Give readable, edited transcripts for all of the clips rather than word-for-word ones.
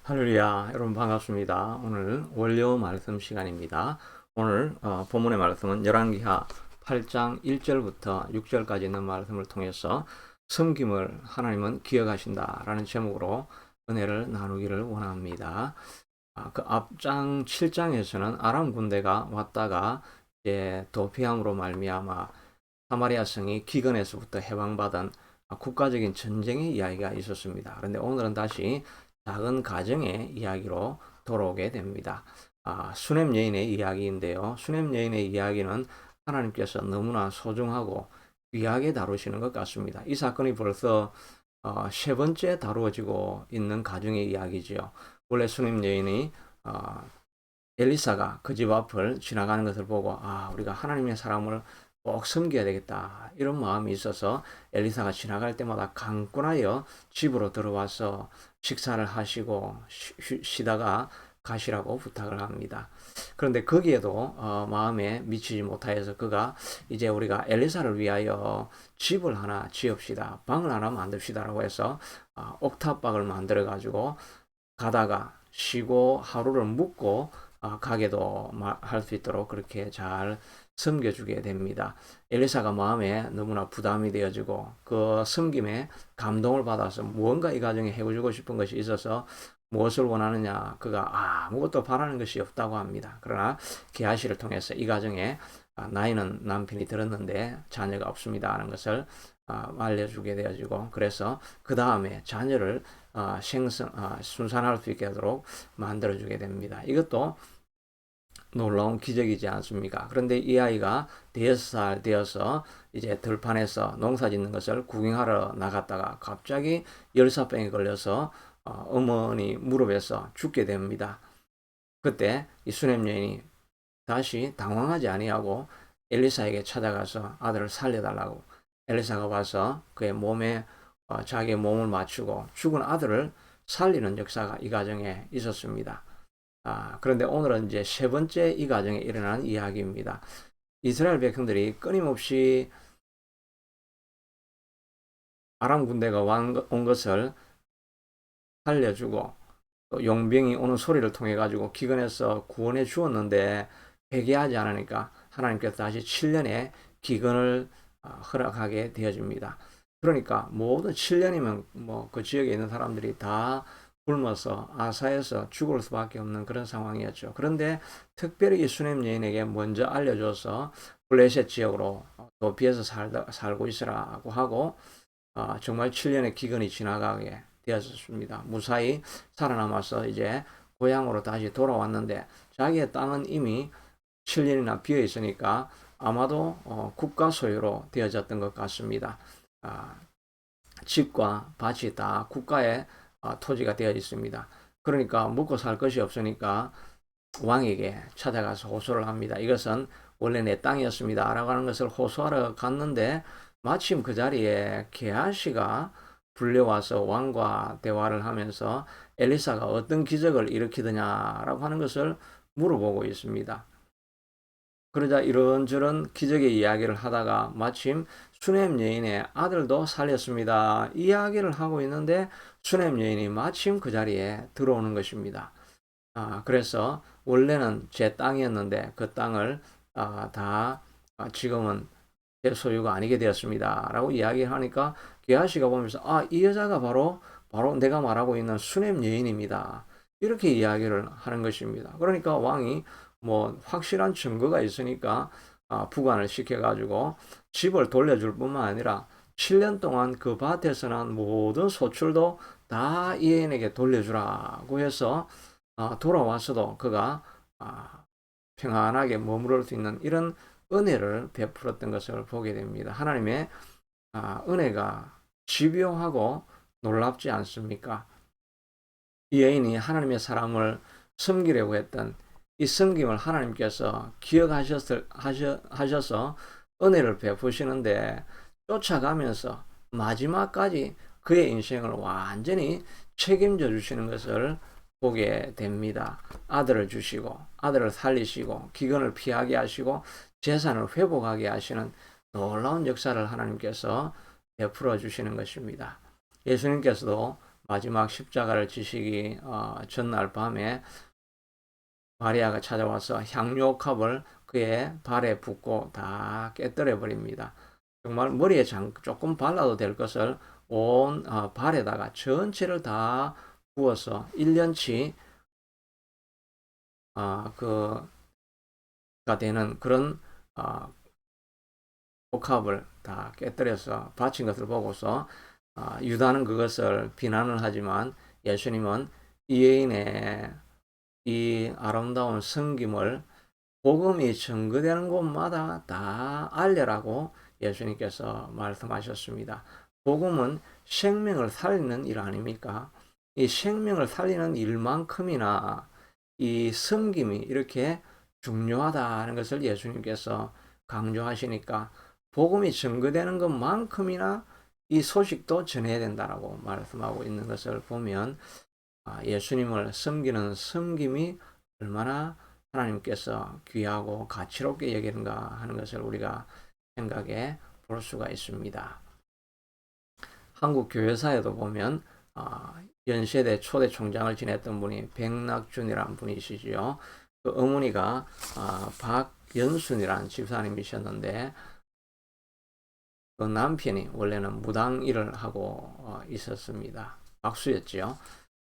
할렐루야, 여러분 반갑습니다. 오늘 월요 말씀 시간입니다. 오늘 본문의 말씀은 열왕기하 8장 1절부터 6절까지 있는 말씀을 통해서 섬김을 하나님은 기억하신다라는 제목으로 은혜를 나누기를 원합니다. 그 앞장 7장에서는 아람 군대가 왔다가 이제 도피함으로 말미암아 사마리아 성이 기근에서부터 해방받은 국가적인 전쟁의 이야기가 있었습니다. 그런데 오늘은 다시 작은 가정의 이야기로 돌아오게 됩니다. 수냄 여인의 이야기인데요. 수냄 여인의 이야기는 하나님께서 너무나 소중하고 귀하게 다루시는 것 같습니다. 이 사건이 벌써 세 번째 다루어지고 있는 가정의 이야기지요. 원래 수냄 여인이 엘리사가 그 집 앞을 지나가는 것을 보고 우리가 하나님의 사람을 꼭 섬겨야 되겠다 이런 마음이 있어서 엘리사가 지나갈 때마다 강권하여 집으로 들어와서 식사를 하시고 쉬다가 가시라고 부탁을 합니다. 그런데 거기에도 마음에 미치지 못하여서 그가 이제 우리가 엘리사를 위하여 집을 하나 지읍시다, 방을 하나 만듭시다라고 해서 옥탑방을 만들어 가지고 가다가 쉬고 하루를 묵고 가게도 할 수 있도록 그렇게 잘 섬겨주게 됩니다. 엘리사가 마음에 너무나 부담이 되어지고 그 섬김에 감동을 받아서 무언가 이 가정에 해주고 싶은 것이 있어서 무엇을 원하느냐, 그가 아무것도 바라는 것이 없다고 합니다. 그러나 게하시를 통해서 이 가정에 나이는 남편이 들었는데 자녀가 없습니다 하는 것을 알려주게 되어지고, 그래서 그 다음에 자녀를 순산할 수 있게 하도록 만들어주게 됩니다. 이것도 놀라운 기적이지 않습니까? 그런데 이 아이가 5살 되어서 이제 들판에서 농사 짓는 것을 구경하러 나갔다가 갑자기 열사병에 걸려서 어머니 무릎에서 죽게 됩니다. 그때 이 수냄 여인이 다시 당황하지 아니하고 엘리사에게 찾아가서 아들을 살려달라고, 엘리사가 와서 그의 몸에 자기의 몸을 맞추고 죽은 아들을 살리는 역사가 이 가정에 있었습니다. 그런데 오늘은 이제 세 번째 이 가정에 일어난 이야기입니다. 이스라엘 백성들이 끊임없이 아람 군대가 온 것을 살려주고 또 용병이 오는 소리를 통해 가지고 기근에서 구원해 주었는데 회개하지 않으니까 하나님께서 다시 7년의 기근을 허락하게 되어집니다. 그러니까 모든 7년이면 뭐 그 지역에 있는 사람들이 다 굶어서 아사에서 죽을 수밖에 없는 그런 상황이었죠. 그런데 특별히 이 수냄 여인에게 먼저 알려줘서 블레셋 지역으로 도피해서 살고 있으라고 하고 정말 7년의 기근이 지나가게 되었습니다. 무사히 살아남아서 이제 고향으로 다시 돌아왔는데 자기의 땅은 이미 7년이나 비어 있으니까 아마도 국가 소유로 되어졌던 것 같습니다. 집과 밭이 다 국가의 토지가 되어 있습니다. 그러니까 먹고 살 것이 없으니까 왕에게 찾아가서 호소를 합니다. 이것은 원래 내 땅이었습니다 라고 하는 것을 호소하러 갔는데 마침 그 자리에 게하시가 불려와서 왕과 대화를 하면서 엘리사가 어떤 기적을 일으키느냐라고 하는 것을 물어보고 있습니다. 그러자 이런저런 기적의 이야기를 하다가 마침 수냄 여인의 아들도 살렸습니다 이야기를 하고 있는데 수냄 여인이 마침 그 자리에 들어오는 것입니다. 그래서 원래는 제 땅이었는데 그 땅을 다 지금은 제 소유가 아니게 되었습니다 라고 이야기를 하니까 게하시가 보면서 이 여자가 바로 내가 말하고 있는 수냄 여인입니다 이렇게 이야기를 하는 것입니다. 그러니까 왕이 뭐 확실한 증거가 있으니까 부관을 시켜가지고 집을 돌려줄 뿐만 아니라 7년 동안 그 밭에서 난 모든 소출도 다 이 여인에게 돌려주라고 해서 돌아와서도 그가 평안하게 머무를 수 있는 이런 은혜를 베풀었던 것을 보게 됩니다. 하나님의 은혜가 집요하고 놀랍지 않습니까? 이 여인이 하나님의 사람을 섬기려고 했던 이 섬김을 하나님께서 기억하셔서 은혜를 베푸시는데 쫓아가면서 마지막까지 그의 인생을 완전히 책임져 주시는 것을 보게 됩니다. 아들을 주시고 아들을 살리시고 기근을 피하게 하시고 재산을 회복하게 하시는 놀라운 역사를 하나님께서 베풀어 주시는 것입니다. 예수님께서도 마지막 십자가를 지시기 전날 밤에 마리아가 찾아와서 향료컵을 그의 발에 붓고 다 깨뜨려 버립니다. 정말 머리에 조금 발라도 될 것을 온 발에다가 전체를 다 부어서 1년치 그가 되는 그런 복합을 다 깨뜨려서 바친 것을 보고서 유다는 그것을 비난을 하지만 예수님은 이 여인의 이 아름다운 섬김을 복음이 전거되는 곳마다 다 알려라고 예수님께서 말씀하셨습니다. 복음은 생명을 살리는 일 아닙니까? 이 생명을 살리는 일만큼이나 이 섬김이 이렇게 중요하다는 것을 예수님께서 강조하시니까 복음이 전거되는 것만큼이나 이 소식도 전해야 된다라고 말씀하고 있는 것을 보면 예수님을 섬기는 섬김이 얼마나 하나님께서 귀하고 가치롭게 여기는가 하는 것을 우리가 생각해 볼 수가 있습니다. 한국 교회사에도 보면 연세대 초대 총장을 지냈던 분이 백낙준이라는 분이시지요. 그 어머니가 박연순이라는 집사님이셨는데 그 남편이 원래는 무당 일을 하고 있었습니다. 박수였지요.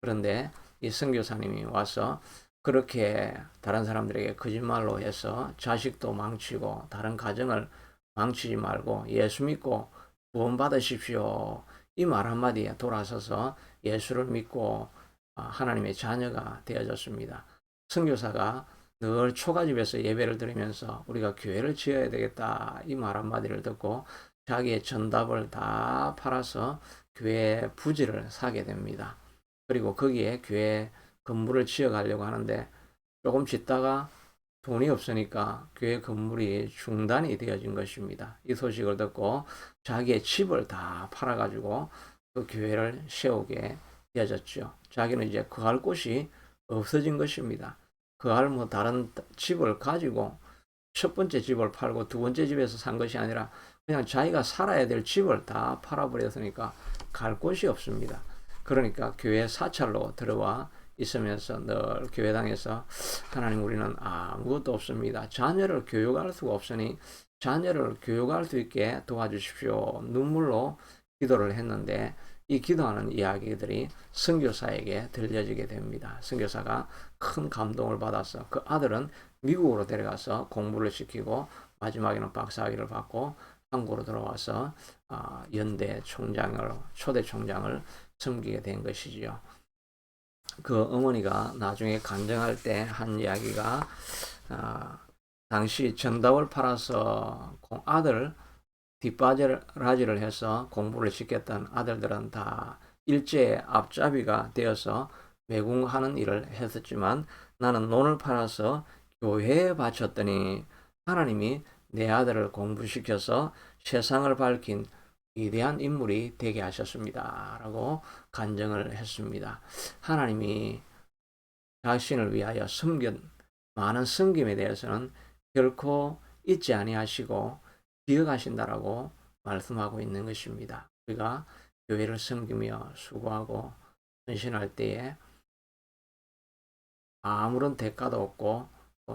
그런데 이 선교사님이 와서 그렇게 다른 사람들에게 거짓말로 해서 자식도 망치고 다른 가정을 망치지 말고 예수 믿고 구원 받으십시오. 이 말 한마디에 돌아서서 예수를 믿고 하나님의 자녀가 되어졌습니다. 선교사가 늘 초가집에서 예배를 드리면서 우리가 교회를 지어야 되겠다 이 말 한마디를 듣고 자기의 전답을 다 팔아서 교회 부지를 사게 됩니다. 그리고 거기에 교회 건물을 지어가려고 하는데 조금 짓다가 돈이 없으니까 교회 건물이 중단이 되어진 것입니다. 이 소식을 듣고 자기의 집을 다 팔아가지고 그 교회를 세우게 되어졌죠. 자기는 이제 거할 곳이 없어진 것입니다. 거할 다른 집을 가지고 첫 번째 집을 팔고 두 번째 집에서 산 것이 아니라 그냥 자기가 살아야 될 집을 다 팔아버렸으니까 갈 곳이 없습니다. 그러니까 교회 사찰로 들어와 있으면서 늘 교회당에서 하나님 우리는 아무것도 없습니다. 자녀를 교육할 수가 없으니 자녀를 교육할 수 있게 도와주십시오. 눈물로 기도를 했는데 이 기도하는 이야기들이 선교사에게 들려지게 됩니다. 선교사가 큰 감동을 받아서 그 아들은 미국으로 데려가서 공부를 시키고 마지막에는 박사학위를 받고 한국으로 돌아와서 연대 총장을 초대 총장을 섬기게 된 것이지요. 그 어머니가 나중에 간증할 때 한 이야기가 당시 전답을 팔아서 아들 뒷바라지를 해서 공부를 시켰던 아들들은 다 일제의 앞잡이가 되어서 외궁하는 일을 했었지만 나는 논을 팔아서 교회에 바쳤더니 하나님이 내 아들을 공부시켜서 세상을 밝힌 위대한 인물이 되게 하셨습니다. 라고 간증을 했습니다. 하나님이 자신을 위하여 섬긴 많은 섬김에 대해서는 결코 잊지 아니하시고 기억하신다라고 말씀하고 있는 것입니다. 우리가 교회를 섬기며 수고하고 헌신할 때에 아무런 대가도 없고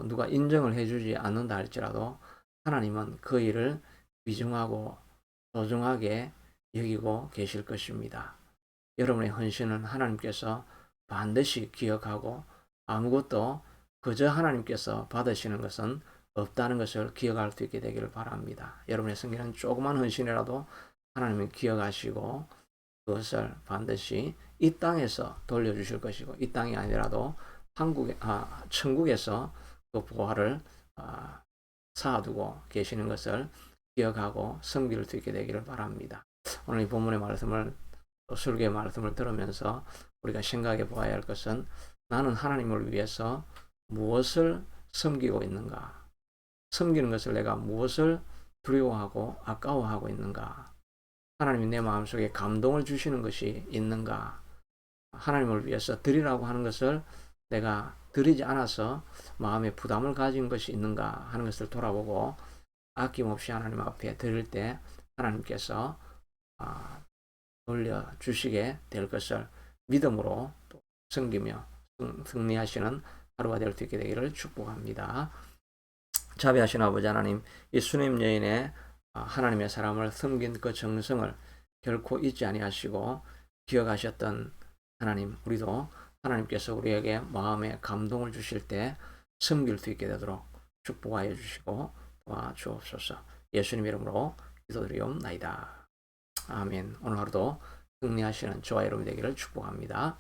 누가 인정을 해주지 않는다 할지라도 하나님은 그 일을 위중하고 소중하게 여기고 계실 것입니다. 여러분의 헌신은 하나님께서 반드시 기억하고 아무것도 그저 하나님께서 받으시는 것은 없다는 것을 기억할 수 있게 되기를 바랍니다. 여러분의 성기는 조그만 헌신이라도 하나님이 기억하시고 그것을 반드시 이 땅에서 돌려주실 것이고 이 땅이 아니라도 천국에서 그 보화를 쌓아두고 계시는 것을 기억하고 섬길 수 있게 되기를 바랍니다. 오늘 이 본문의 말씀을 또 설교의 말씀을 들으면서 우리가 생각해 보아야 할 것은 나는 하나님을 위해서 무엇을 섬기고 있는가? 섬기는 것을 내가 무엇을 두려워하고 아까워하고 있는가? 하나님이 내 마음속에 감동을 주시는 것이 있는가? 하나님을 위해서 드리라고 하는 것을 내가 드리지 않아서 마음에 부담을 가진 것이 있는가 하는 것을 돌아보고 아낌없이 하나님 앞에 드릴 때 하나님께서 돌려주시게 될 것을 믿음으로 또 섬기며 승리하시는 하루가 될 수 있게 되기를 축복합니다. 자비하신 아버지 하나님, 이 수님 여인의 하나님의 사람을 섬긴 그 정성을 결코 잊지 아니하시고 기억하셨던 하나님, 우리도 하나님께서 우리에게 마음에 감동을 주실 때 섬길 수 있게 되도록 축복하여 주시고 도와주옵소서. 예수님 이름으로 기도드리옵나이다. 아멘. 오늘 하루도 승리하시는 저와 여러분 되기를 축복합니다.